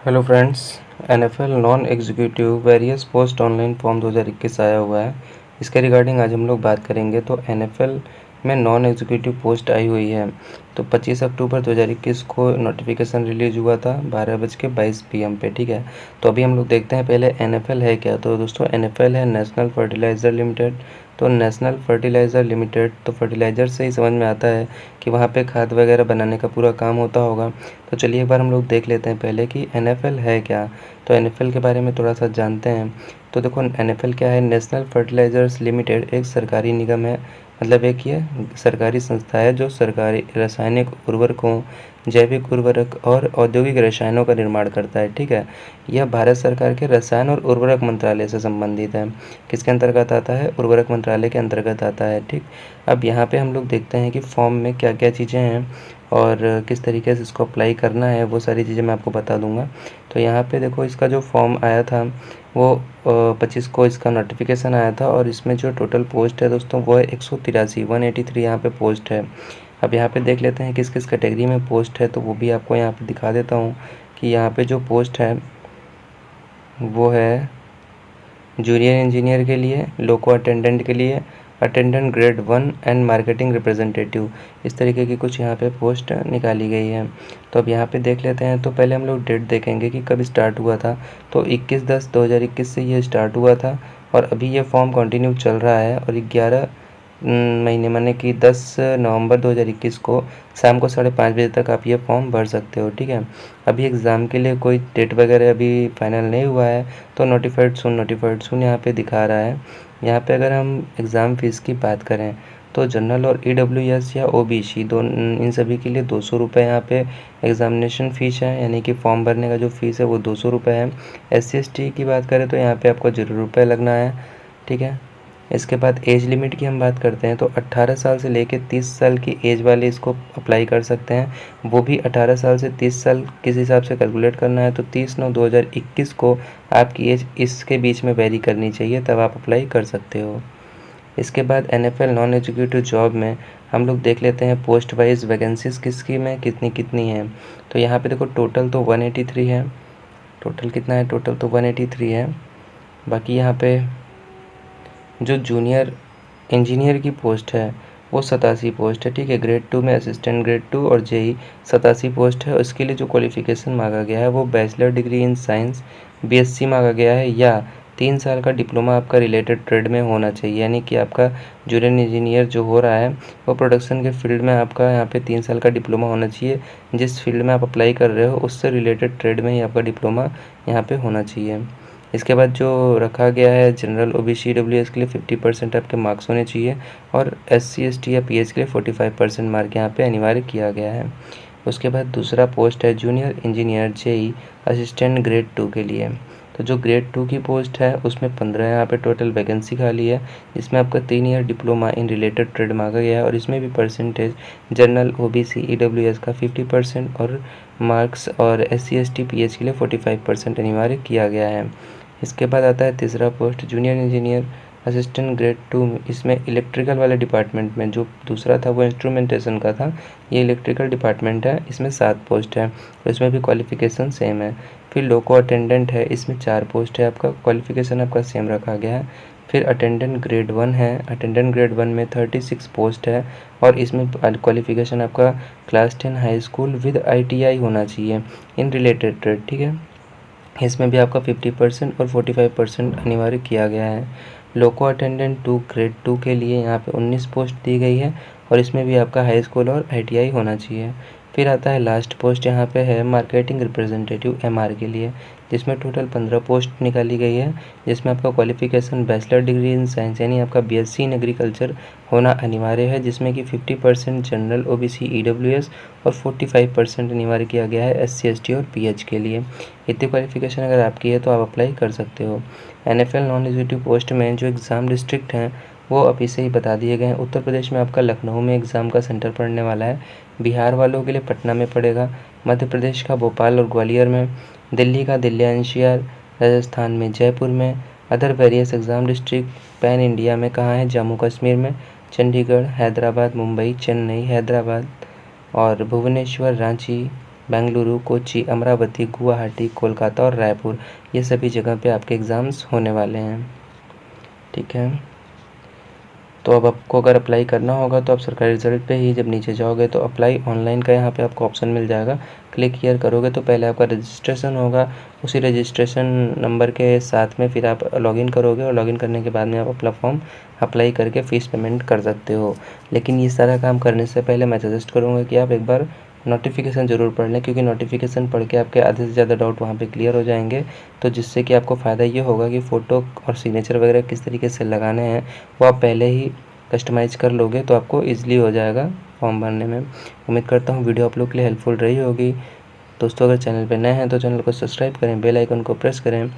Hello friends. NFL non executive various post online form 2021 आया हुआ है। इसके रिगार्डिंग आज हम लोग बात करेंगे। तो एनएफएल में नॉन एग्जीक्यूटिव पोस्ट आई हुई है। तो 25 अक्टूबर 2021 को नोटिफिकेशन रिलीज हुआ था 12:22 PM पे। ठीक है, तो अभी हम लोग देखते हैं पहले एनएफएल है क्या। तो दोस्तों एनएफएल है नेशनल फर्टिलाइज़र लिमिटेड। तो नेशनल फर्टिलाइज़र लिमिटेड, तो फर्टिलाइज़र से ही समझ में आता है कि वहाँ पे खाद वगैरह बनाने का पूरा काम होता होगा। तो चलिए एक बार हम लोग देख लेते हैं पहले कि एनएफएल है क्या। तो एनएफएल के बारे में थोड़ा सा जानते हैं। तो देखो एनएफएल क्या है, नेशनल फर्टिलाइज़र्स लिमिटेड एक सरकारी निगम है। मतलब एक ये सरकारी संस्था है जो सरकारी रासायनिक उर्वरकों, जैविक उर्वरक और औद्योगिक रसायनों का निर्माण करता है। ठीक है, यह भारत सरकार के रसायन और उर्वरक मंत्रालय से संबंधित है। किसके अंतर्गत आता है? उर्वरक मंत्रालय के अंतर्गत आता है। ठीक, अब यहाँ पे हम लोग देखते हैं कि फॉर्म में क्या क्या चीज़ें हैं और किस तरीके से इसको अप्लाई करना है, वो सारी चीज़ें मैं आपको बता दूंगा। तो यहाँ पे देखो इसका जो फॉर्म आया था वो 25 को इसका नोटिफिकेशन आया था और इसमें जो टोटल पोस्ट है दोस्तों वो है 183 यहाँ पे पोस्ट है। अब यहाँ पे देख लेते हैं किस किस कैटेगरी में पोस्ट है, तो वो भी आपको यहाँ पे दिखा देता हूँ कि यहाँ पे जो पोस्ट है वो है जूनियर इंजीनियर के लिए, लोको अटेंडेंट के लिए, attendant grade 1 and marketing representative. इस तरीके की कुछ यहाँ पे पोस्ट निकाली गई है। तो अब यहाँ पे देख लेते हैं। तो पहले हम लोग डेट देखेंगे कि कब स्टार्ट हुआ था। तो 21/10/2021 से ये स्टार्ट हुआ था और अभी ये फॉर्म कंटिन्यू चल रहा है। और 11 महीने माने कि 10 नवंबर 2021 को शाम को 5:30 बजे तक आप ये फॉर्म भर सकते हो। ठीक है, अभी एग्ज़ाम के लिए कोई डेट वगैरह अभी फाइनल नहीं हुआ है। तो नोटिफाइड सून यहाँ पे दिखा रहा है। यहाँ पे अगर हम एग्ज़ाम फ़ीस की बात करें तो जनरल और EWS या OBC दोनों, इन सभी के लिए 200 रुपये यहाँ पे एग्ज़ामिनेशन फ़ीस है, यानी कि फॉर्म भरने का जो फ़ीस है वो 200 रुपये है। SC/ST की बात करें तो यहाँ पे आपको 0 रुपये लगना है। ठीक है, इसके बाद एज लिमिट की हम बात करते हैं तो 18 साल से लेकर 30 साल की एज वाले इसको अप्लाई कर सकते हैं। वो भी 18 साल से 30 साल किस हिसाब से कैलकुलेट करना है तो 30/9/2021 को आपकी एज इसके बीच में वेरी करनी चाहिए, तब आप अप्लाई कर सकते हो। इसके बाद एनएफएल नॉन एग्जीक्यूटिव जॉब में हम लोग देख लेते हैं पोस्ट वाइज वैकेंसीज किसकी में कितनी कितनी हैं। तो यहाँ पे देखो टोटल तो 183 है। टोटल कितना है? टोटल तो 183 है। बाकी यहाँ पे जो जूनियर इंजीनियर की पोस्ट है वो 87 पोस्ट है। ठीक है, ग्रेड 2 में असिस्टेंट ग्रेड 2 और JEE 87 पोस्ट है। और इसके लिए जो क्वालिफ़िकेशन मांगा गया है वो bachelor degree in science BSc मांगा गया है, या 3 साल का डिप्लोमा आपका रिलेटेड ट्रेड में होना चाहिए। यानी कि आपका जूनियर इंजीनियर जो हो रहा है वो प्रोडक्शन के फील्ड में आपका यहाँ पे 3 साल का डिप्लोमा होना चाहिए। जिस फील्ड में आप अप्लाई कर रहे हो उससे रिलेटेड ट्रेड में ही आपका डिप्लोमा यहाँ पे होना चाहिए। इसके बाद जो रखा गया है जनरल OBC EWS के लिए 50% आपके मार्क्स होने चाहिए और SC/ST या PH के लिए 45% मार्क यहाँ पे अनिवार्य किया गया है। उसके बाद दूसरा पोस्ट है junior engineer JEE assistant grade 2 के लिए। तो जो ग्रेड 2 की पोस्ट है उसमें 15 यहाँ पे टोटल वैकेंसी खाली है। इसमें आपका 3 year diploma in related trade मांगा गया है और इसमें भी परसेंटेज जनरल OBC EWS का 50% और मार्क्स और SC/ST PH के लिए 45% अनिवार्य किया गया है। इसके बाद आता है तीसरा post junior engineer assistant grade 2। इसमें इलेक्ट्रिकल वाले डिपार्टमेंट में, जो दूसरा था वो इंस्ट्रूमेंटेशन का था, ये इलेक्ट्रिकल डिपार्टमेंट है। इसमें 7 पोस्ट है और इसमें भी क्वालिफ़िकेशन सेम है। फिर लोको अटेंडेंट है, इसमें 4 पोस्ट है, आपका क्वालिफ़िकेशन आपका सेम रखा गया है। फिर अटेंडेंट ग्रेड 1 है, अटेंडेंट ग्रेड 1 में 36 पोस्ट है और इसमें क्वालिफ़िकेशन आपका class 10 high school with ITI होना चाहिए इन रिलेटेड ट्रेड। ठीक है, इसमें भी आपका 50% और 45% अनिवार्य किया गया है। लोको अटेंडेंट 2 ग्रेड 2 के लिए यहाँ पे 19 पोस्ट दी गई है और इसमें भी आपका हाई स्कूल और ITI होना चाहिए। फिर आता है लास्ट पोस्ट, यहाँ पे है मार्केटिंग रिप्रेजेंटेटिव MR के लिए, जिसमें टोटल 15 पोस्ट निकाली गई है। जिसमें आपका qualification bachelor degree in science यानी आपका BSc इन एग्रीकल्चर होना अनिवार्य है, जिसमें कि 50% जनरल OBC EWS और 45% अनिवार्य किया गया है SC/ST और PH के लिए। इतनी क्वालिफ़िकेशन अगर आपकी है तो आप अप्लाई कर सकते हो। NFL नॉन एग्जीक्यूटिव पोस्ट में जो एग्ज़ाम डिस्ट्रिक्ट हैं वो अभी से ही बता दिए गए हैं। उत्तर प्रदेश में आपका लखनऊ में एग्ज़ाम का सेंटर पड़ने वाला है। बिहार वालों के लिए पटना में पड़ेगा। मध्य प्रदेश का भोपाल और ग्वालियर में। दिल्ली का दिल्ली NCR। राजस्थान में जयपुर में। Other various exam district pan India में कहाँ है? जम्मू कश्मीर में। चंडीगढ़, हैदराबाद, मुंबई, चेन्नई, हैदराबाद और भुवनेश्वर, रांची, बेंगलुरु, कोच्चि, अमरावती, गुवाहाटी, कोलकाता और रायपुर, ये सभी जगह पे आपके एग्ज़ाम्स होने वाले हैं। ठीक है, तो अब आपको अगर अप्लाई करना होगा तो आप सरकारी रिज़ल्ट पे ही जब नीचे जाओगे तो अप्लाई ऑनलाइन का यहाँ पे आपको ऑप्शन मिल जाएगा। क्लिक हियर करोगे तो पहले आपका रजिस्ट्रेशन होगा, उसी रजिस्ट्रेशन नंबर के साथ में फिर आप लॉगिन करोगे और लॉगिन करने के बाद में आप अपना फॉर्म अप्लाई करके फ़ीस पेमेंट कर सकते हो। लेकिन ये सारा काम करने से पहले मैं सजेस्ट करूँगा कि आप एक बार नोटिफिकेशन ज़रूर पढ़ लें, क्योंकि नोटिफिकेशन पढ़ के आपके आधे से ज़्यादा डाउट वहाँ पे क्लियर हो जाएंगे। तो जिससे कि आपको फ़ायदा ये होगा कि फ़ोटो और सिग्नेचर वगैरह किस तरीके से लगाने हैं वो आप पहले ही कस्टमाइज़ कर लोगे तो आपको ईज़िली हो जाएगा फॉर्म भरने में। उम्मीद करता हूँ वीडियो आप लोग के लिए हेल्पफुल रही होगी। दोस्तों, अगर चैनल पर नए हैं तो चैनल को सब्सक्राइब करें, बेल आइकन को प्रेस करें